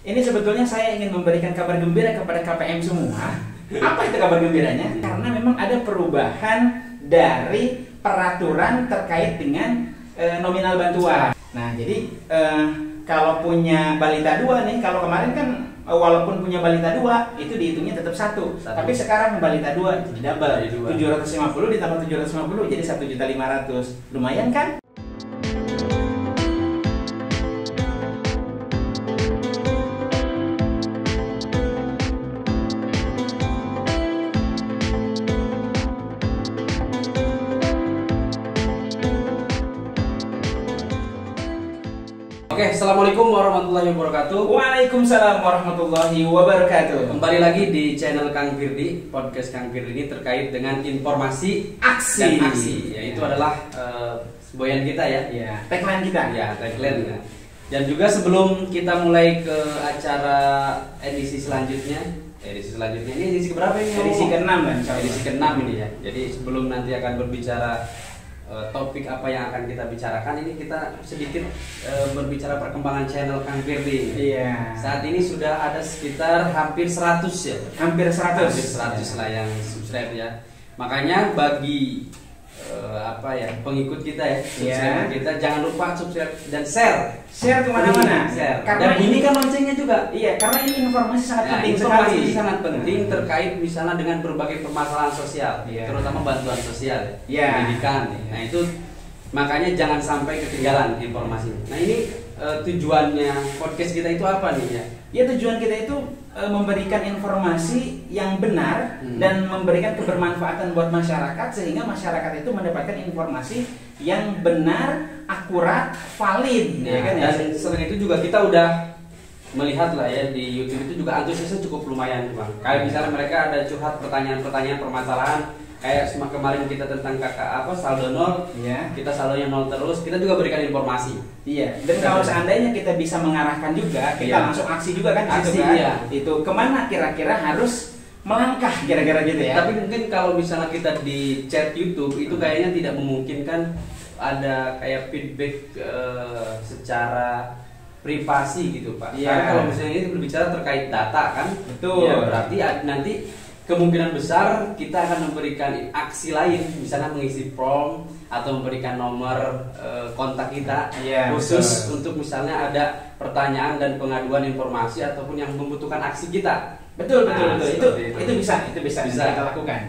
Ini sebetulnya saya ingin memberikan kabar gembira kepada KPM semua. Apa itu kabar gembiranya? Karena memang ada perubahan dari peraturan terkait dengan nominal bantuan. Nah, jadi kalau punya balita 2 nih, kalau kemarin kan walaupun punya balita 2 itu dihitungnya tetap satu. Tapi sekarang balita 2 jadi double. 750 ditambah 750 jadi 1.500.000. Lumayan kan? Oke, assalamualaikum warahmatullahi wabarakatuh. Waalaikumsalam warahmatullahi wabarakatuh. Kembali lagi di channel Kang Firdi. Podcast Kang Firdi ini terkait dengan informasi Aksi dan aksi. Yaitu adalah semboyan kita ya. Ya, tagline kita. Ya, tagline ya. Dan juga sebelum kita mulai ke acara edisi selanjutnya ini edisi keberapa ini? Edisi ke-6 kan? Edisi ke-6 ini ya. Jadi sebelum nanti akan berbicara topik apa yang akan kita bicarakan, ini kita sedikit berbicara perkembangan channel Kang Firdi. Iya. Saat ini sudah ada sekitar hampir 100 ya. Hampir 100 lah yang subscribe ya. Makanya bagi pengikut kita ya, subscriber kita, jangan lupa subscribe dan share kemana-mana. Karena dan bunyikan loncengnya juga. Iya, karena ini informasi sangat penting informasi sekali. sangat penting terkait misalnya dengan berbagai permasalahan sosial, terutama bantuan sosial, pendidikan. Nah itu makanya jangan sampai ketinggalan informasi. Nah ini tujuannya podcast kita itu apa nih ya? Ya, tujuan kita itu memberikan informasi yang benar dan memberikan kebermanfaatan buat masyarakat, sehingga masyarakat itu mendapatkan informasi yang benar, akurat, valid. Nah, ya kan? Dan selain itu juga kita udah melihat lah ya di YouTube itu juga antusiasnya cukup lumayan, Bang. Kayak misalnya mereka ada curhat pertanyaan-pertanyaan permasalahan. Kayak kemarin kita tentang saldo 0, kita saldonya 0 terus, kita juga berikan informasi. Iya. Dan kalau seandainya kita bisa mengarahkan juga, kita langsung aksi juga kan? Aksi, kan? iya. Itu kemana kira-kira harus melangkah kira-kira gitu ya? Tapi mungkin kalau misalnya kita di chat YouTube itu kayaknya tidak memungkinkan ada kayak feedback secara privasi gitu Pak. Karena kalau misalnya ini berbicara terkait data kan, betul. Ya, berarti nanti kemungkinan besar kita akan memberikan aksi lain, misalnya mengisi form atau memberikan nomor kontak kita khusus untuk misalnya ada pertanyaan dan pengaduan informasi ataupun yang membutuhkan aksi kita. Betul. Itu bisa kita lakukan.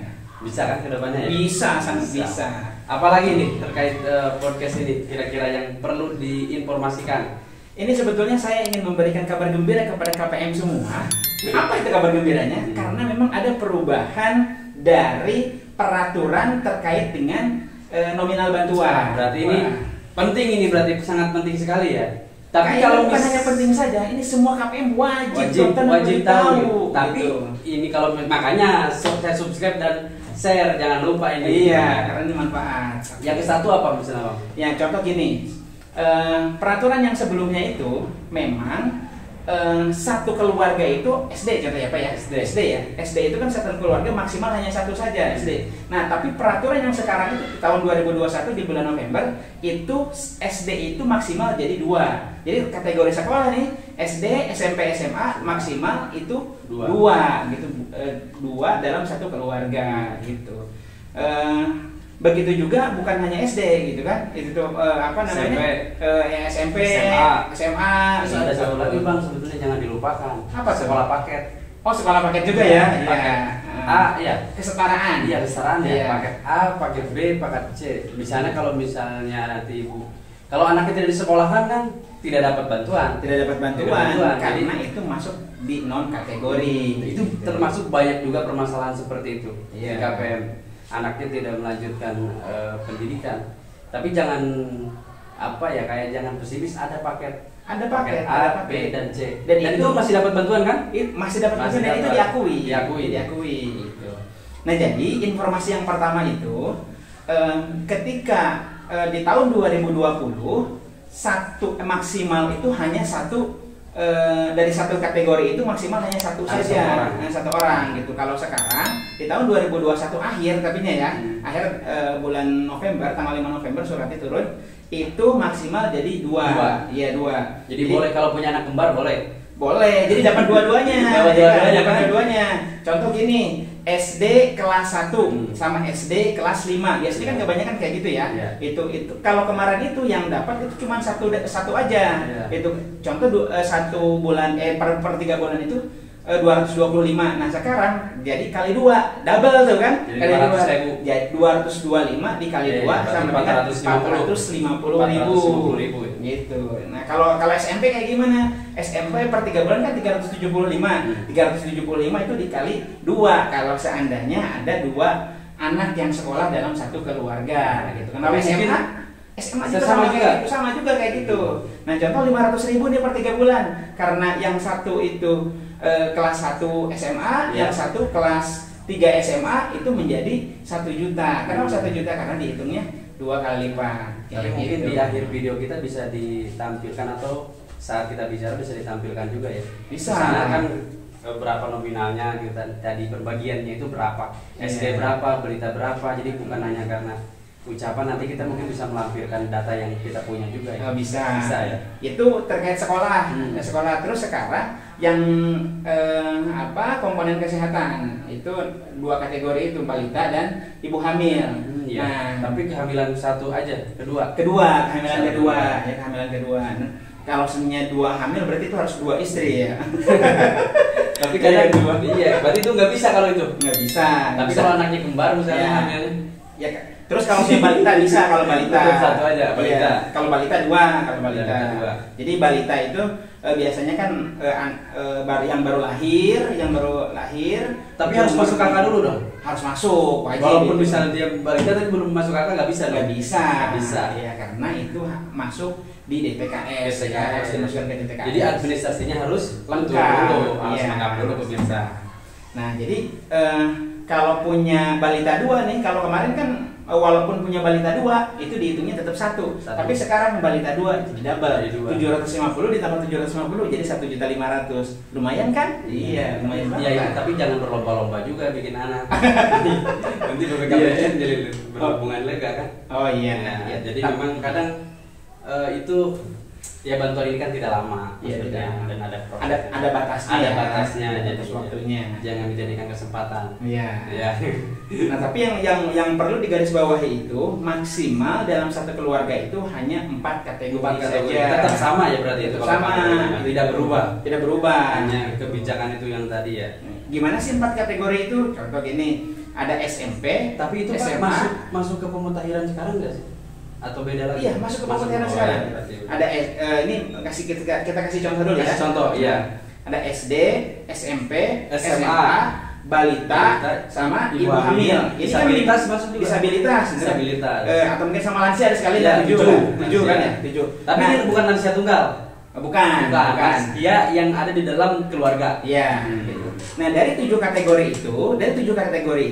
Bisa kan kedepannya ya? Bisa, sangat bisa. Apalagi nih terkait podcast ini kira-kira yang perlu diinformasikan? Ini sebetulnya saya ingin memberikan kabar gembira kepada KPM semua. Apa itu kabar gembiranya? Karena memang ada perubahan dari peraturan terkait dengan nominal bantuan. Berarti ini penting, ini berarti sangat penting sekali ya. Tapi kalau bukan hanya penting saja, ini semua KPM wajib tahu. Tapi ini kalau makanya subscribe dan share, jangan lupa ini. Iya, karena ini manfaat. Yang ke satu apa misalnya, Bang? Ya, contoh gini. Peraturan yang sebelumnya itu memang satu keluarga itu SD contohnya Pak ya, SD ya. SD itu kan satu keluarga maksimal hanya satu saja SD. Nah, tapi peraturan yang sekarang itu tahun 2021 di bulan November itu SD itu maksimal jadi 2. Jadi kategori sekolah nih SD, SMP, SMA maksimal itu 2 gitu. 2 dalam satu keluarga gitu. Begitu juga bukan hanya SD gitu kan, itu SMP, SMA. Terus ada satu lagi Bang, sebetulnya jangan dilupakan. Apa sekolah paket? Oh, sekolah paket juga ya. Paket A ya, kesetaraan. Iya, kesetaraan ya. Paket A, paket B, paket C. Misalnya kalau misalnya nanti Ibu, kalau anaknya tidak disekolahkan kan tidak dapat bantuan. Karena itu masuk di non kategori. Itu termasuk banyak juga permasalahan seperti itu di Iya. KPM. Anaknya tidak melanjutkan pendidikan, tapi jangan jangan pesimis, ada paket A, B dan C, dan itu masih dapat bantuan kan? Masih dapat bantuan dan itu diakui. Gitu. Nah, jadi informasi yang pertama itu ketika di tahun 2020 maksimal itu hanya satu. Dari satu kategori itu maksimal hanya satu orang gitu. Kalau sekarang di tahun 2021 akhir akhir bulan November, tanggal 5 November suratnya turun, itu maksimal jadi 2. Iya, 2. Jadi boleh kalau punya anak kembar boleh. Boleh, jadi dapat dua-duanya. Dapat dua-duanya. Contoh gini, SD kelas 1 sama SD kelas 5. Biasanya kan kebanyakan kayak gitu ya. Itu kalau kemarin itu yang dapat itu cuma satu aja. Itu contoh 1 bulan per 3 bulan itu 225. Nah sekarang jadi kali 2, double tuh kan? Jadi Kali 200.000. Jadi 225 dikali 2 sama dengan 450.000 gitu. Nah kalau SMP kayak gimana? SMP per 3 bulan kan 375. 375 itu dikali 2 kalau seandainya ada 2 anak yang sekolah dalam satu keluarga gitu. Kalau SMA juga sama juga kayak gitu. Nah contoh 500.000 nih per 3 bulan karena yang satu itu kelas 1 SMA, yang satu kelas 3 SMA itu menjadi 1 juta. Kenapa 1 juta? Karena dihitungnya 2 kali lipat. Tapi mungkin di akhir video kita bisa ditampilkan atau saat kita bicara bisa ditampilkan juga ya. Bisa. Karena kan berapa nominalnya kita tadi perbagiannya itu berapa, SD berapa, berita berapa. Jadi bukan hanya karena ucapan, nanti kita mungkin bisa melampirkan data yang kita punya juga ya. Bisa ya. Itu terkait sekolah. Sekolah terus sekarang yang komponen kesehatan itu 2 kategori itu balita dan ibu hamil. Nah, tapi kehamilan 1 aja, kedua kehamilan kedua. Nah, kalau sebenarnya 2 hamil berarti itu harus 2 istri ya. Tapi kadang 2, berarti itu nggak bisa kalau itu. Nggak bisa. Tapi kalau anaknya kembar misalnya hamilnya. Ya, terus kalau si balita bisa, kalau balita 1 aja, balita. Kalau balita 2. Jadi balita itu biasanya kan yang baru lahir. Tapi harus masuk kakak dulu dong. Harus masuk. Walaupun misalnya dia balita tapi belum masuk kakak nggak bisa. Nggak bisa. Ya karena itu masuk di DPKS. Harus dimasukkan ke DPKS. Jadi administrasinya harus lengkap dulu, harus lengkap dulu pemirsa. Nah jadi kalau punya balita 2 nih, kalau kemarin kan walaupun punya balita 2 itu dihitungnya tetap 1. Tapi sekarang balita 2 jadi double. 750 ditambah 750 jadi 1.500.000. Lumayan kan? Iya, lumayan banget. Iya, tapi jangan berlomba-lomba juga bikin anak. Nanti BPKBN jadi berhubungan lega kan? Oh iya. Jadi memang kadang itu ya bantuan ini kan tidak lama, dan ada batasnya. Ada batasnya, jadi waktunya. Jangan dijadikan kesempatan. Iya. Nah tapi yang perlu digarisbawahi itu maksimal dalam satu keluarga itu hanya 4 kategori saja. Tetap sama ya berarti itu. Sama. Tidak berubah. Tidak berubah. Hanya kebijakan itu yang tadi ya. Gimana sih 4 kategori itu? Contoh gini, ada SMP, tapi itu SMA. masuk ke pemutahiran sekarang nggak sih? Atau beda lagi? Iya, masuk ke pemutahiran sekarang. Ada ini kita kasih contoh dulu ya. Contoh, iya. Ada SD, SMP, SMA, balita, sama ibu hamil. Ini disabilitas masuk juga. Disabilitas. Atau mungkin sama lansia ada sekali ya, 7 kan ya, 7. Tapi ini bukan lansia tunggal. Bukan. Dia yang ada di dalam keluarga. Iya. Nah, dari 7 kategori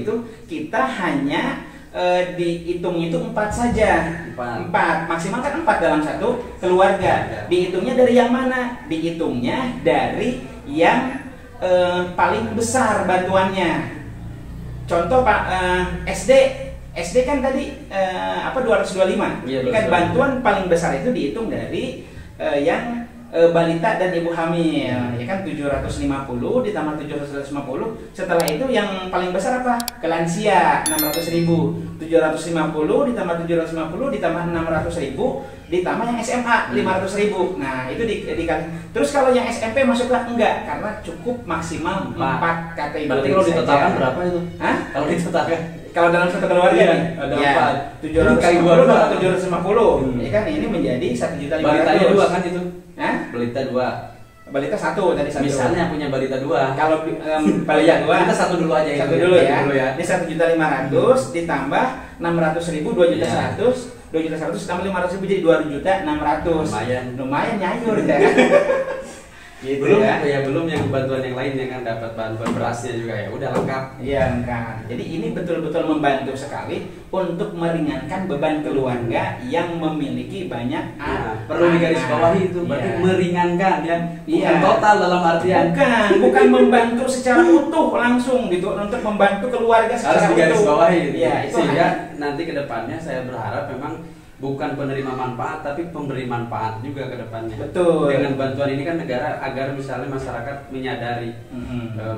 itu kita hanya dihitung itu 4 saja. 4 maksimal kan 4 dalam satu keluarga. Dihitungnya dari yang mana? Dihitungnya dari yang paling besar bantuannya. Contoh Pak, SD kan tadi 225. Kan bantuan paling besar itu dihitung dari yang balita dan ibu hamil, ya kan 750 ditambah 750. Setelah itu yang paling besar apa? Ke lansia 600.000. 750 ditambah 750 ditambah 600.000 ditambah yang SMA 500.000. Nah itu dikali. Terus kalau yang SMP masuk ke enggak, karena cukup maksimal 4 kategori. Berarti kalau ditotalkan berapa itu? Hah? Kalau ditotalkan? Kalau dalam satu keluarga nih, ada 750 atau 750, ya kan ini menjadi 1.500.000. Balitanya 2 kan itu? Hah? Balita 2. Balita 1 tadi 1. Misalnya punya balita 2. Kalau balita 2 kita 1 dulu aja. 1 dulu ya. Ini 1.500.000 ditambah 600.000 2.100.000. 2.100.000 tambah 500.000 jadi 2.600.000. Lumayan nyayur ya. Gitu belum yang bantuan yang lain yang kan dapat bantuan berasnya juga ya udah lengkap. Iya lengkap. Jadi ini betul-betul membantu sekali untuk meringankan beban keluarga yang memiliki banyak anak. Perlu digarisbawahi itu berarti meringankan ya, bukan total dalam artian. Bukan membantu secara utuh langsung gitu, untuk membantu keluarga secara utuh. Harus digarisbawahi. Iya, sehingga nanti kedepannya saya berharap memang bukan penerima manfaat tapi pemberi manfaat juga ke depannya. Betul. Dengan bantuan ini kan negara agar misalnya masyarakat menyadari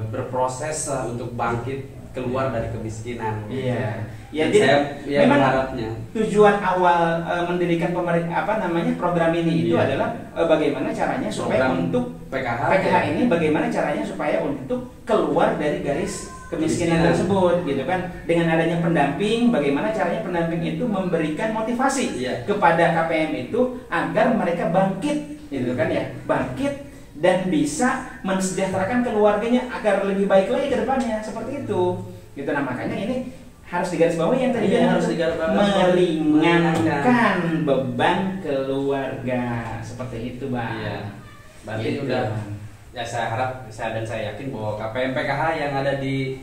berproses untuk bangkit keluar dari kemiskinan. Iya. Ya, jadi memang berharapnya tujuan awal mendirikan program ini itu adalah bagaimana caranya supaya program untuk PKH ini bagaimana caranya supaya untuk keluar dari garis kemiskinan tersebut gitu kan, dengan adanya pendamping, bagaimana caranya pendamping itu memberikan motivasi kepada KPM itu agar mereka bangkit gitu kan ya, bangkit dan bisa mensejahterakan keluarganya agar lebih baik lagi ke depannya, seperti itu gitu. Nah makanya ini harus digarisbawahi yang tadi harus meringankan beban keluarga, seperti itu Bang. Iya. Berarti gitu. Udah ya, saya harap saya yakin bahwa KPM PKH yang ada di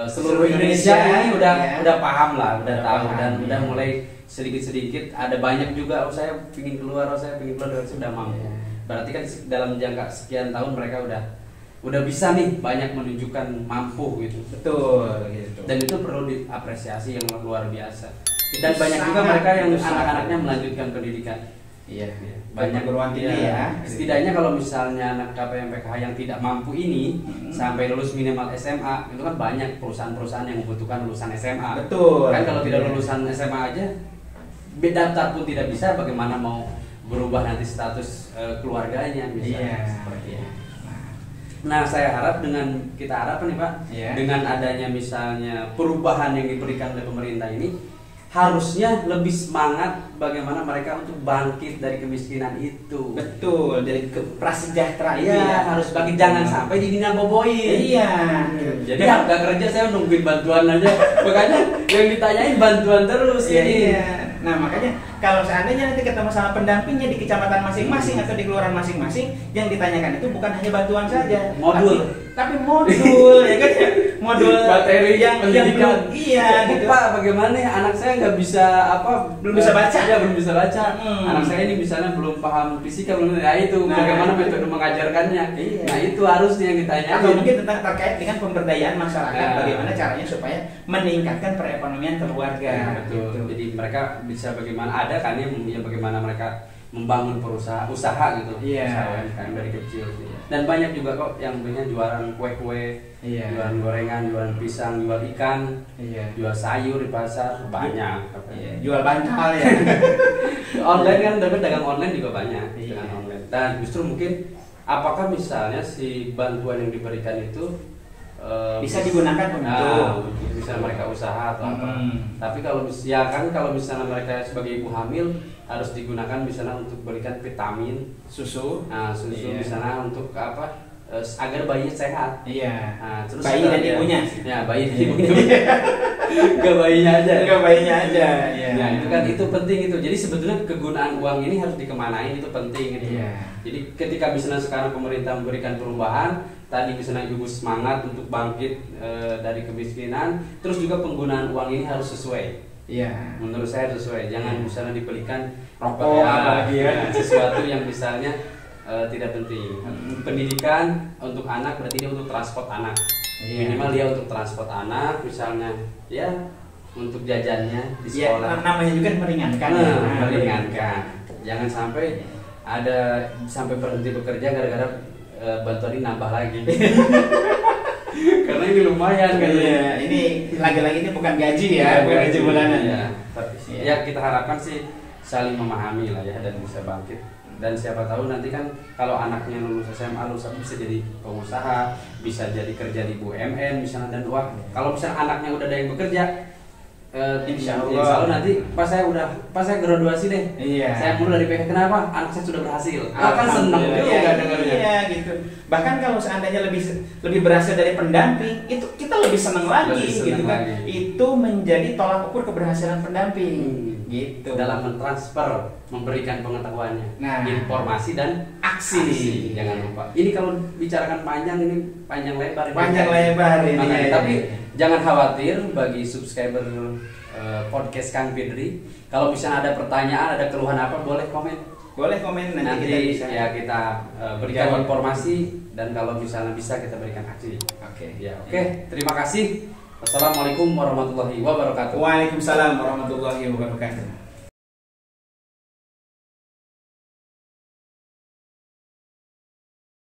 seluruh Indonesia ini udah paham lah, udah tahu dan udah mulai sedikit-sedikit. Ada banyak juga saya pingin keluar dari sudah mampu. Berarti kan dalam jangka sekian tahun mereka udah bisa nih banyak menunjukkan mampu gitu. Betul gitu. Dan itu perlu diapresiasi yang luar biasa. Dan banyak juga mereka yang anak-anaknya melanjutkan pendidikan. Iya. Banyak perguruan tinggi ya. Setidaknya kalau misalnya anak KPM PKH yang tidak mampu ini sampai lulus minimal SMA, itu kan banyak perusahaan-perusahaan yang membutuhkan lulusan SMA. Betul. Kan kalau tidak lulusan SMA aja, daftar pun tidak bisa, bagaimana mau berubah nanti status keluarganya misalnya. Seperti itu. Nah, saya harap kita harapkan nih Pak, dengan adanya misalnya perubahan yang diberikan oleh pemerintah ini, harusnya lebih semangat bagaimana mereka untuk bangkit dari kemiskinan itu. Betul, dari prasejahtera itu harus bangkit, jangan sampai dibina boboin. Iya. Jadi nggak kerja, saya nungguin bantuan aja. Makanya yang ditanyain bantuan terus ini. Iya. Nah makanya kalau seandainya nanti ketemu sama pendampingnya di kecamatan masing-masing atau di kelurahan masing-masing, yang ditanyakan itu bukan hanya bantuan saja, tapi modul ya kan ya, modul materi yang pendidikan. Iya gitu. Pak, bagaimana anak saya nggak bisa belum bisa baca. Anak saya ini misalnya belum paham fisika, belum itu bagaimana metode mengajarkannya. Nah itu harusnya yang ditanyakan. Atau mungkin terkait dengan pemberdayaan masyarakat, bagaimana caranya supaya meningkatkan perekonomian keluarga. Betul. Gitu. Jadi mereka bisa bagaimana ada kan ya bagaimana mereka membangun usaha gitu. Usaha UMKM dari kecil. Dan banyak juga kok yang punya jualan kue-kue, jualan gorengan, jualan pisang, jual ikan, jual sayur di pasar, banyak. Jual bantal ya. Online kan, dagang online juga banyak. Dengan online. Dan justru mungkin apakah misalnya si bantuan yang diberikan itu bisa digunakan untuk bisa mereka usaha atau apa. Tapi kalau misalnya mereka sebagai ibu hamil harus digunakan misalnya untuk berikan vitamin, susu misalnya untuk apa? Agar bayinya sehat. Terus bayi dan ibunya. Bayi dan ibunya. Enggak bayinya aja. Nah, itu penting itu. Jadi sebetulnya kegunaan uang ini harus dikemanain, itu penting gitu. Jadi ketika misalnya sekarang pemerintah memberikan perubahan, tadi misalnya ibu semangat untuk bangkit dari kemiskinan, terus juga penggunaan uang ini harus sesuai. Menurut saya sesuai. Jangan misalnya dibelikan rokok sesuatu yang misalnya tidak penting. Pendidikan untuk anak berarti dia untuk transport anak. Minimal dia untuk transport anak, misalnya untuk jajannya di sekolah. Namanya juga meringankan. Meringankan. Jangan sampai sampai berhenti bekerja gara-gara bantuan ini nambah lagi. Karena ini lumayan kan. Ini lagi-lagi ini bukan gaji bukan gaji bulanan. Tapi kita harapkan sih saling memahami lah ya dan bisa bangkit. Dan siapa tahu nanti kan kalau anaknya lulus SMA bisa jadi pengusaha, bisa jadi kerja di BUMN misalnya, dan kalau misalnya anaknya udah ada yang bekerja, insya Allah nanti pas saya graduasi deh, saya mulai dari PK, kenapa? Anak saya sudah berhasil, kan seneng juga dengarnya. Gitu. Bahkan kalau seandainya lebih berhasil dari pendamping, itu kita lebih senang lagi, gitu kan? Itu menjadi tolak ukur keberhasilan pendamping. Gitu. Dalam mentransfer, memberikan pengetahuannya, informasi dan aksi. Jangan lupa. Ini kalau bicarakan panjang lebar. Tapi jangan khawatir bagi subscriber podcast Kang Fidri. Kalau misalnya ada pertanyaan, ada keluhan apa, boleh komen. Nanti kita berikan informasi, dan kalau misalnya bisa kita berikan aksi. Oke. Terima kasih. Wassalamualaikum warahmatullahi wabarakatuh. Waalaikumsalam warahmatullahi wabarakatuh.